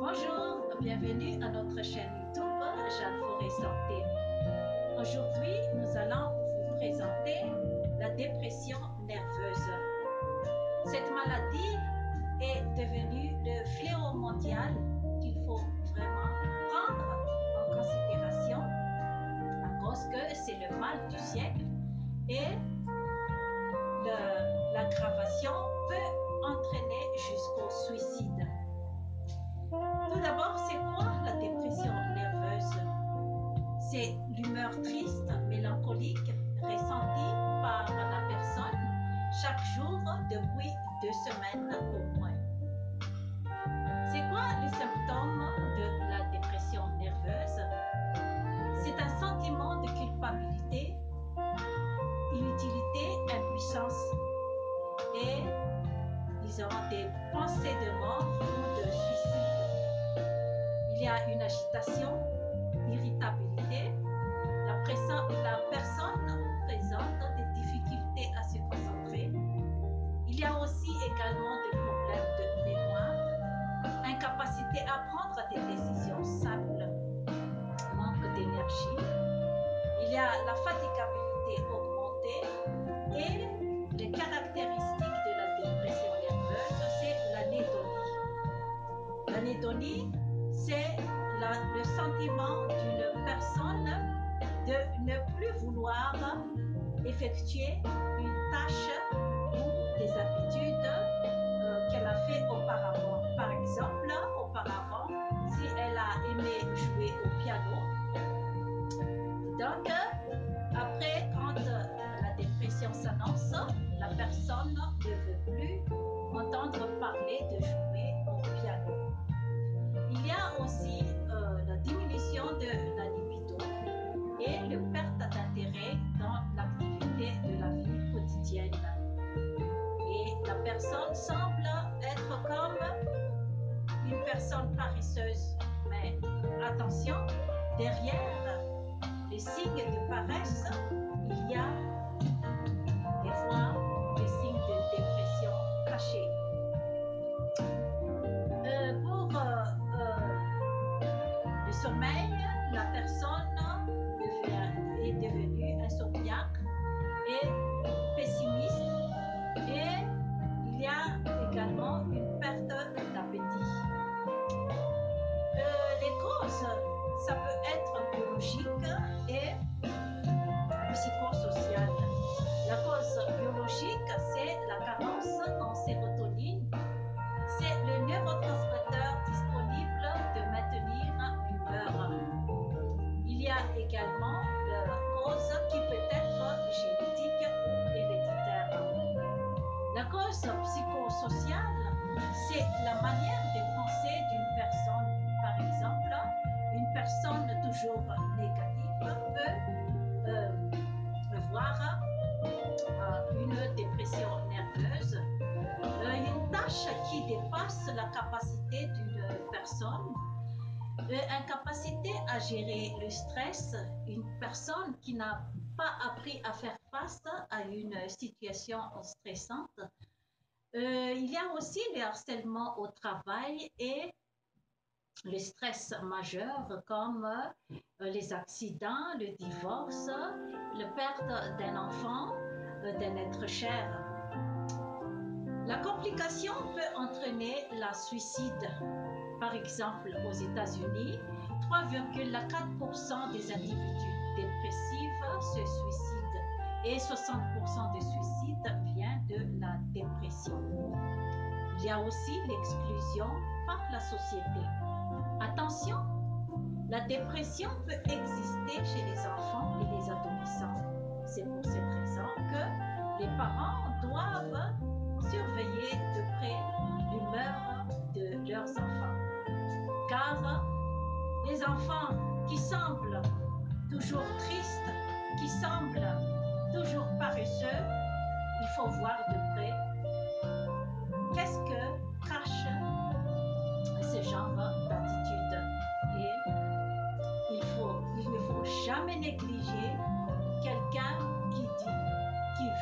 Bonjour, bienvenue à notre chaîne YouTube Jeanne Forêt Santé. Aujourd'hui, nous allons vous présenter la dépression nerveuse. Cette maladie est devenue le fléau mondial qu'il faut vraiment prendre en considération à cause que c'est le mal du siècle et l'aggravation peut entraîner jusqu'au suicide. Tout d'abord, c'est quoi la dépression nerveuse? C'est l'humeur triste, mélancolique, ressentie par la personne chaque jour depuis 2 semaines au moins. C'est quoi les symptômes de la dépression nerveuse? C'est un sentiment de culpabilité, inutilité, impuissance et ils auront des pensées de mort ou de suicide. Il y a une agitation, irritabilité, la personne présente des difficultés à se concentrer. Il y a aussi également des problèmes de mémoire, incapacité à prendre des décisions simples, manque d'énergie. Il y a la fatigabilité augmentée et les caractéristiques de la dépression nerveuse, c'est l'anédonie. L'anédonie, c'est le sentiment d'une personne de ne plus vouloir effectuer une tâche ou des habitudes qu'elle a fait auparavant. Par exemple, auparavant, si elle a aimé jouer au piano, donc après, quand la dépression s'annonce, la personne ne veut plus entendre parler de jouer au piano. Il y a aussi la diminution de la libido et la perte d'intérêt dans l'activité de la vie quotidienne. Et la personne semble être comme une personne paresseuse. Mais attention, derrière les signes de paresse, il y a des fois des signes de dépression cachés. Le sommeil, la personne est devenue insomniaque et pessimiste et il y a également une perte d'appétit. Les causes, ça peut être biologique et psychosocial. La cause biologique, c'est la carence en sérotonine. C'est le neurotransmetteur disponible de maintenir l'humeur. Il y a également la cause qui peut être génétique ou héréditaire. La cause psychosociale, c'est la manière de penser d'une personne. Par exemple, une personne toujours négative peut voir une dépression nerveuse. Une tâche qui dépasse la capacité d'une personne, incapacité à gérer le stress, une personne qui n'a pas appris à faire face à une situation stressante. Il y a aussi le harcèlement au travail et le stress majeur comme les accidents, le divorce, la perte d'un enfant, d'un être cher. La complication peut entraîner le suicide. Par exemple, aux États-Unis, 3,4% des individus dépressifs se suicident et 60% des suicides viennent de la dépression. Il y a aussi l'exclusion par la société. Attention, la dépression peut exister chez les enfants et les adolescents. C'est pour cette raison que les parents doivent surveiller de près l'humeur de leurs enfants. Car les enfants qui semblent toujours tristes, qui semblent toujours paresseux, il faut voir de près qu'est-ce que cache ce genre d'attitude. Et il ne faut jamais négliger quelqu'un qui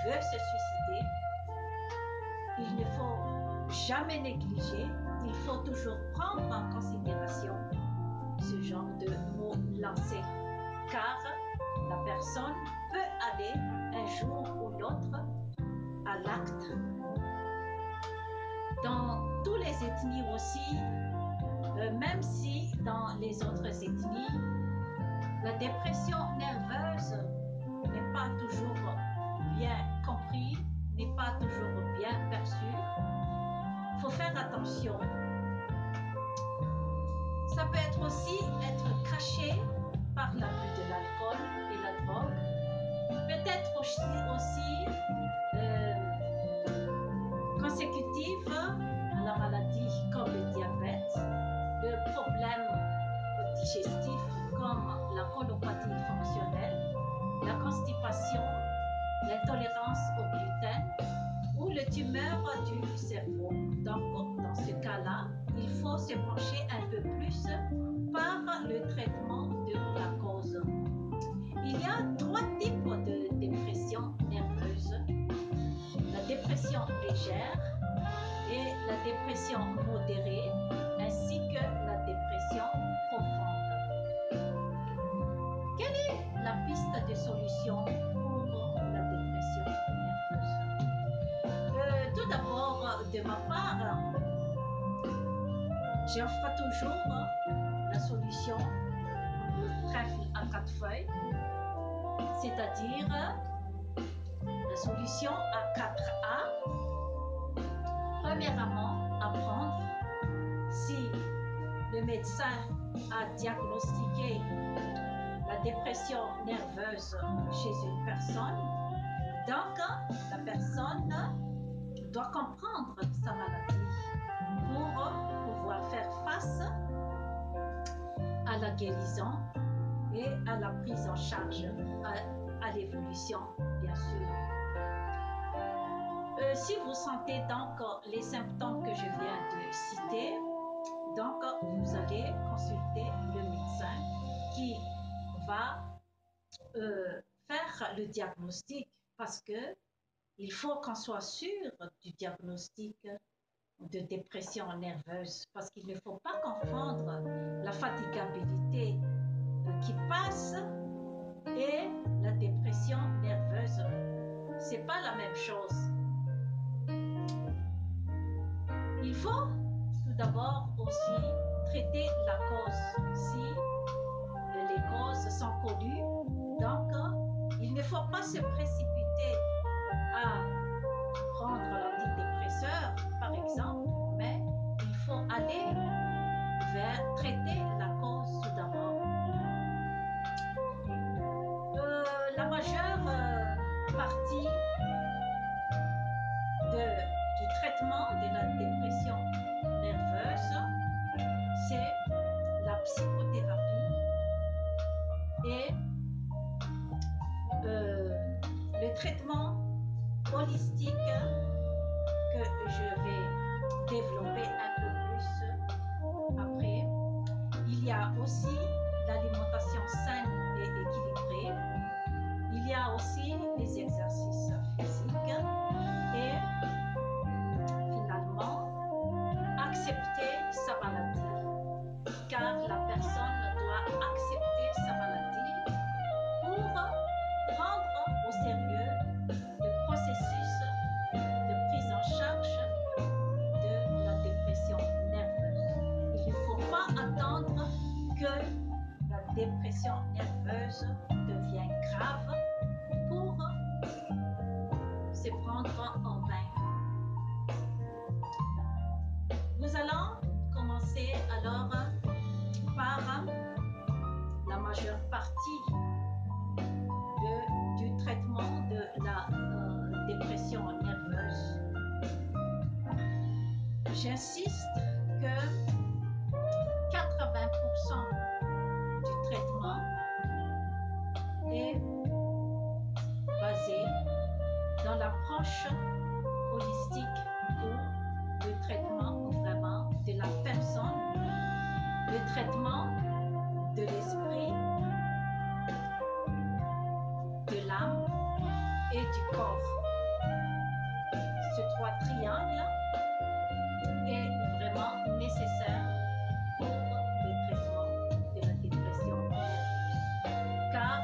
veut se suicider. Il ne faut jamais négliger, il faut toujours prendre en considération ce genre de mots lancés, car la personne peut aller un jour ou l'autre à l'acte. Dans toutes les ethnies aussi, même si dans les autres ethnies, la dépression nerveuse n'est pas toujours bien comprise, n'est pas toujours bien perçue. Il faut faire attention. Ça peut être aussi être caché par l'abus de l'alcool et la drogue. Peut-être aussi consécutive à la maladie comme le diabète, le problème digestif comme la colopathie fonctionnelle, la constipation, l'intolérance au gluten ou le tumeur du cerveau. Donc, dans ce cas-là, il faut se pencher un peu plus par le traitement de la cause. Il y a 3 types de dépression nerveuse. La dépression légère et la dépression modérée, ainsi que la dépression profonde. Quelle est la piste de solution pour la dépression nerveuse? Tout d'abord, de ma part, j'offre toujours la solution du trèfle à 4 feuilles, c'est-à-dire la solution à 4A. Premièrement, apprendre si le médecin a diagnostiqué la dépression nerveuse chez une personne. Donc, la personne doit comprendre sa maladie pour pouvoir faire face à la guérison et à la prise en charge, à l'évolution, bien sûr. Si vous sentez donc les symptômes que je viens de citer, donc vous allez consulter le médecin qui va faire le diagnostic, parce que il faut qu'on soit sûr du diagnostic de dépression nerveuse, parce qu'il ne faut pas confondre la fatigabilité qui passe et la dépression nerveuse. C'est pas la même chose. Il faut tout d'abord aussi traiter la cause. Si les causes sont connues, donc il ne faut pas se précipiter à prendre l'antidépresseur, par exemple, mais il faut aller vers traiter la cause tout d'abord. La majeure partie du traitement de la dépression nerveuse, c'est la psychothérapie et le traitement holistique que je vais développer un peu plus après. Il y a aussi l'alimentation saine et équilibrée. Il y a aussi les exercices physiques et finalement accepter sa maladie, car la personne doit accepter sa maladie pour prendre au sérieux le processus de prise en charge de la dépression nerveuse. Il ne faut pas attendre que la dépression nerveuse devienne grave pour se prendre en main. Nous allons commencer alors par la majeure partie du traitement de la dépression nerveuse. J'insiste que 80% du traitement est basé dans l'approche holistique ou le traitement vraiment de la personne, le traitement de l'esprit, de l'âme et du corps. Ce 3 triangles est vraiment nécessaire pour le traitement de la dépression nerveuse. Car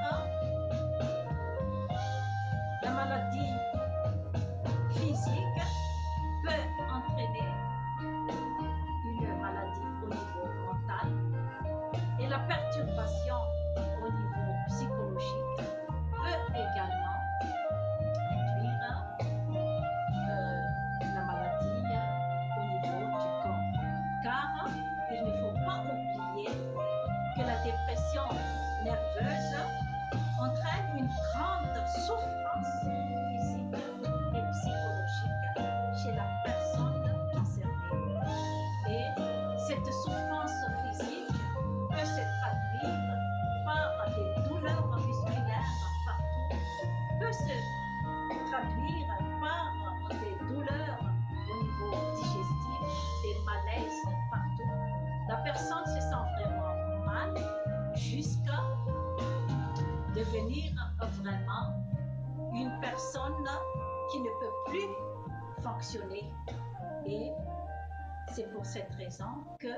la maladie physique peut entraîner une maladie au niveau mental et la perturbation au niveau psychologique peut également induire la maladie au niveau du corps. Car il ne faut pas oublier que la dépression nerveuse entraîne une grande souffrance physique et psychologique chez la personne concernée. Et cette souffrance physique peut se traduire par des douleurs musculaires partout, peut se traduire par des douleurs au niveau digestif, des malaises partout. La personne se sent vraiment mal jusqu'à devenir vraiment une personne qui ne peut plus fonctionner. Et c'est pour cette raison que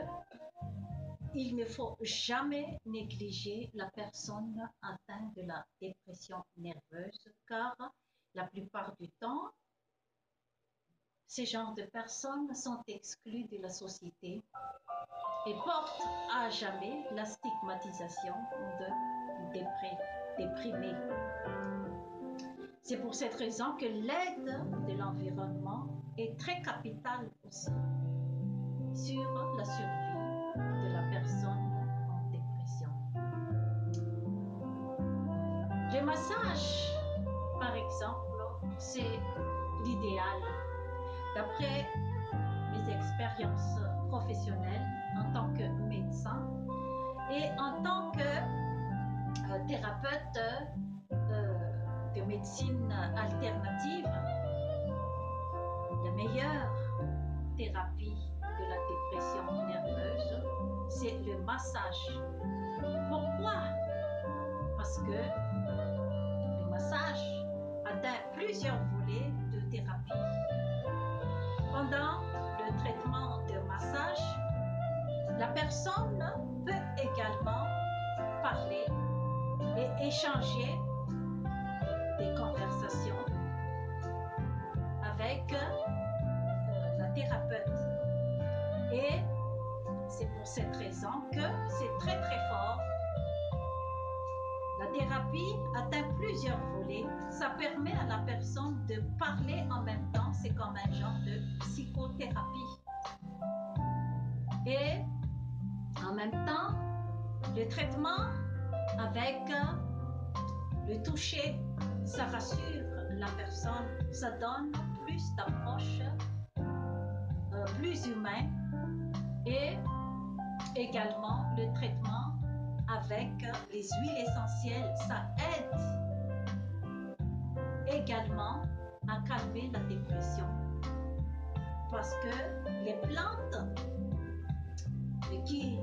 il ne faut jamais négliger la personne atteinte de la dépression nerveuse, car la plupart du temps, ces genres de personnes sont exclues de la société et portent à jamais la stigmatisation de déprimés. C'est pour cette raison que l'aide de l'environnement est très capitale aussi sur la survie de la personne en dépression. Le massage, par exemple, c'est l'idéal. D'après mes expériences professionnelles en tant que médecin et en tant que thérapeute de médecine alternative, la meilleure thérapie de la dépression nerveuse, c'est le massage. Pourquoi? Parce que le massage atteint plusieurs volets de thérapie. Pendant le traitement de massage, la personne peut également parler et échanger des conversations avec la thérapeute. Et c'est pour cette raison que c'est très très fort. La thérapie atteint plusieurs volets. Ça permet à la personne de parler en même temps. C'est comme un genre de psychothérapie. Et en même temps, le traitement avec le toucher, ça rassure la personne. Ça donne plus d'approche, plus humain. Et également le traitement avec les huiles essentielles, ça aide également à calmer la dépression. Parce que les plantes qui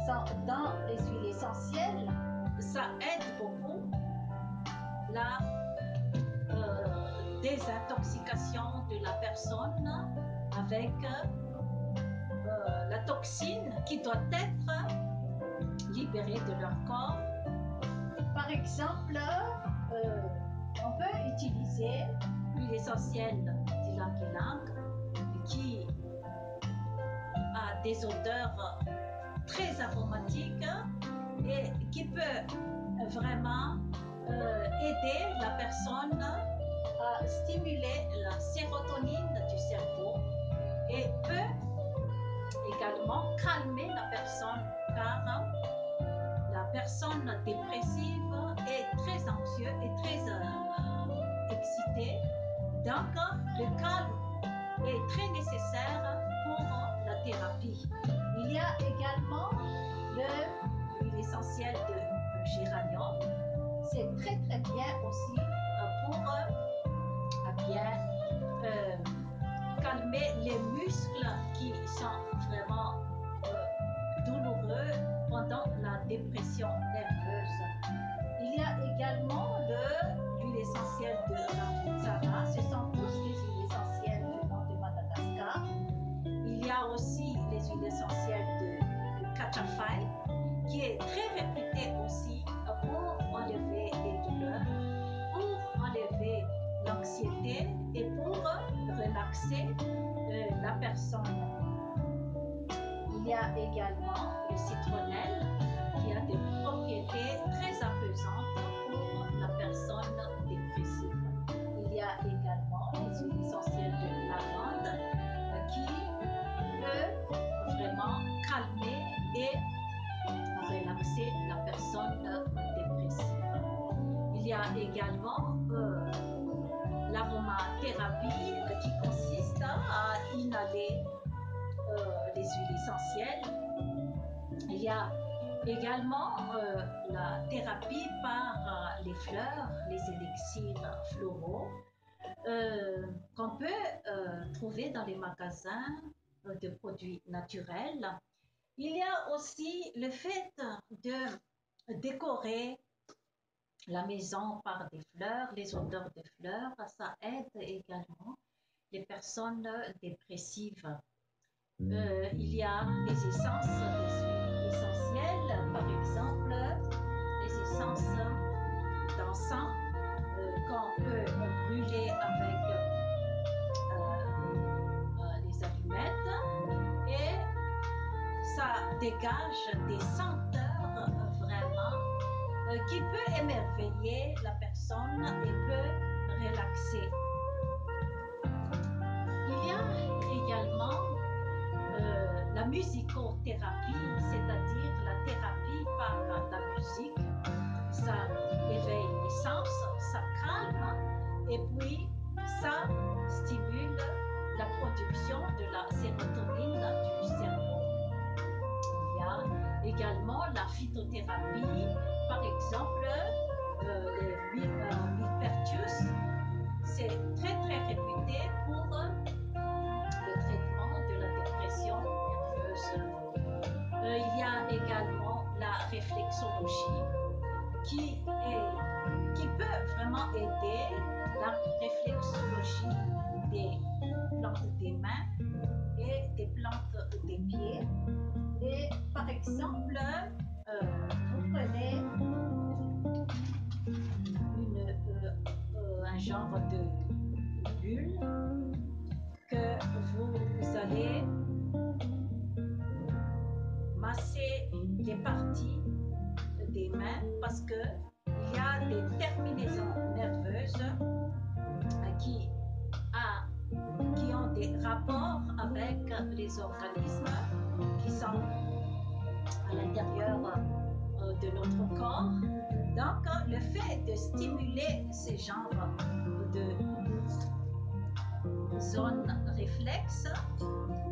sont dans les huiles essentielles, ça aide beaucoup la désintoxication de la personne avec la toxine qui doit être libérée de leur corps. Par exemple, on peut utiliser l'huile essentielle d'ylang-ylang qui a des odeurs très aromatiques et qui peut vraiment aider la personne à stimuler la sérotonine du cerveau et peut également calmer la personne, car la personne dépressive est très anxieuse et très excitée. Donc, le calme est très nécessaire pour la thérapie. Il y a également l'huile essentielle de géranium. C'est très très bien aussi pour bien calmer les muscles qui sont vraiment douloureux pendant la dépression nerveuse. Il y a également l'huile essentielle de Rambunsara. Ce sont tous des huiles essentielles venant de Madagascar. d'anxiété et pour relaxer la personne. Il y a également le citronnelle qui a des propriétés très apaisantes pour la personne dépressive. Il y a également les huiles essentielles de lavande qui peut vraiment calmer et relaxer la personne dépressive. Il y a également l'aromathérapie qui consiste à inhaler les huiles essentielles. Il y a également la thérapie par les fleurs, les élixirs floraux qu'on peut trouver dans les magasins de produits naturels. Il y a aussi le fait de décorer la maison par des fleurs, les odeurs de fleurs, ça aide également les personnes dépressives. Il y a les essences des huiles essentielles, par exemple les essences d'encens qu'on peut brûler avec les allumettes et ça dégage des senteurs vraiment qui peut émerveiller la personne et peut relaxer. Il y a également la musicothérapie, c'est-à-dire la thérapie par la musique. Ça éveille les sens, ça calme et puis ça stimule la production de la sérotonine du cerveau. Il y a également la phytothérapie, par exemple le millepertuis, c'est très réputé pour le traitement de la dépression nerveuse. Il y a également la réflexologie qui peut vraiment aider la réflexologie des plantes des mains et des plantes des pieds. Et par exemple, vous prenez un genre de bulle que vous allez masser les parties des mains parce que il y a des terminaisons nerveuses qui ont des rapports avec les organismes qui sont à l'intérieur de notre corps. Donc, le fait de stimuler ce genre de zone réflexe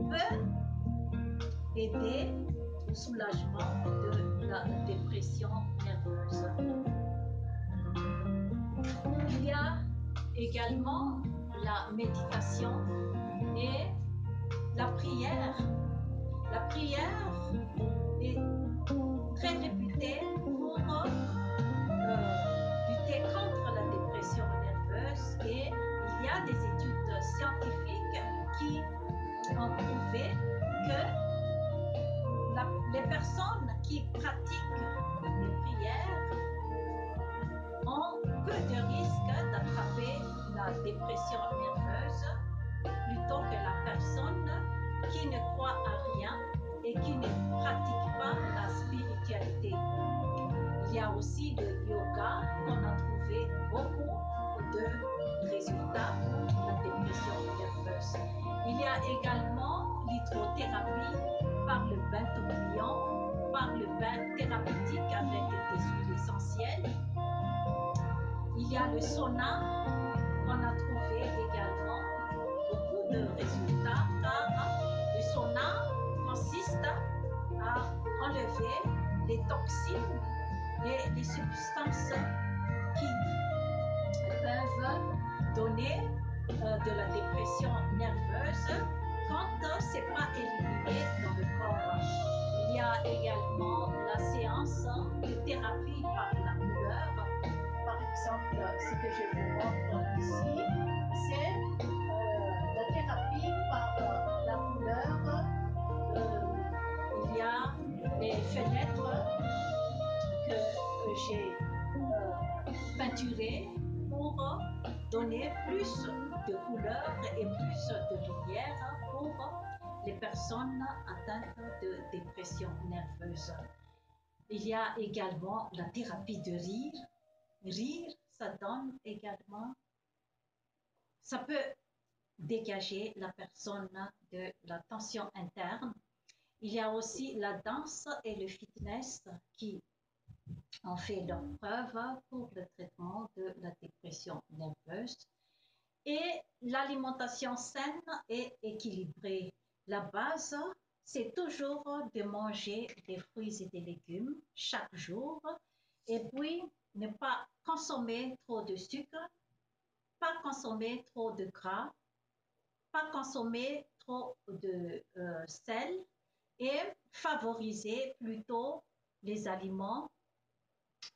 peut aider au soulagement de la dépression nerveuse. Il y a également la méditation et la prière. La prière est très réputée pour lutter contre la dépression nerveuse et il y a des études scientifiques qui ont prouvé que les personnes qui pratiquent les prières ont peu de risques d'attraper la dépression nerveuse plutôt que la personne qui ne croit à rien et qui ne pratique pas la spiritualité. Il y a aussi le yoga qu'on a trouvé beaucoup de résultats pour la dépression nerveuse. Il y a également l'hydrothérapie par le bain tourbillon, par le bain thérapeutique avec des huiles essentielles. Il y a le sauna qu'on a trouvé également beaucoup de résultats car le sauna consiste à enlever les toxines et les substances qui peuvent donner de la dépression nerveuse quand ce n'est pas éliminé dans le corps. Il y a également la séance de thérapie par la couleur. Par exemple, ce que je vous montre ici, c'est la thérapie par la couleur. Il y a les fenêtres que j'ai peinturées pour donner plus de couleurs et plus de lumière pour les personnes atteintes de dépression nerveuse. Il y a également la thérapie de rire. Rire, ça donne également, ça peut dégager la personne de la tension interne. Il y a aussi la danse et le fitness qui ont fait leur preuve pour le traitement de la dépression nerveuse. Et l'alimentation saine et équilibrée. La base, c'est toujours de manger des fruits et des légumes chaque jour. Et puis, ne pas consommer trop de sucre, pas consommer trop de gras, pas consommer trop de sel et favoriser plutôt les aliments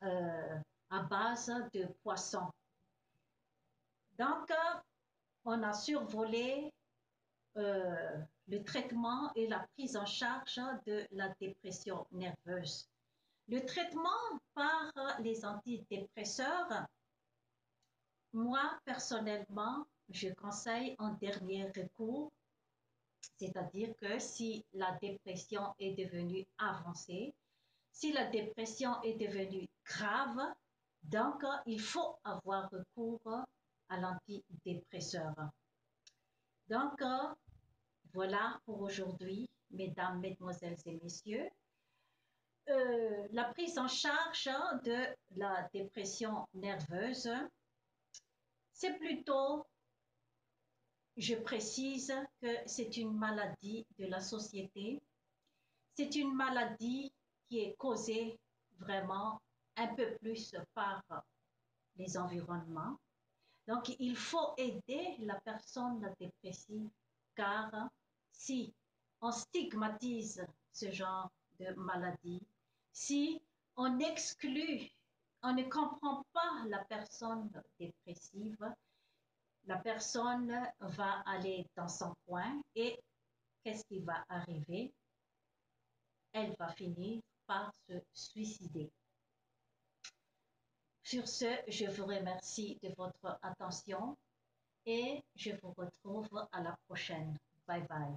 à base de poissons. Donc, on a survolé le traitement et la prise en charge de la dépression nerveuse. Le traitement par les antidépresseurs, moi personnellement, je conseille en dernier recours, c'est-à-dire que si la dépression est devenue avancée, si la dépression est devenue grave, donc il faut avoir recours à l'antidépresseur. Donc, voilà pour aujourd'hui, mesdames, mesdemoiselles et messieurs. La prise en charge de la dépression nerveuse, c'est plutôt, je précise que c'est une maladie de la société. C'est une maladie qui est causée vraiment un peu plus par les environnements. Donc, il faut aider la personne dépressive car si on stigmatise ce genre de maladie, si on exclut, on ne comprend pas la personne dépressive, la personne va aller dans son coin et qu'est-ce qui va arriver? Elle va finir par se suicider. Sur ce, je vous remercie de votre attention et je vous retrouve à la prochaine. Bye bye.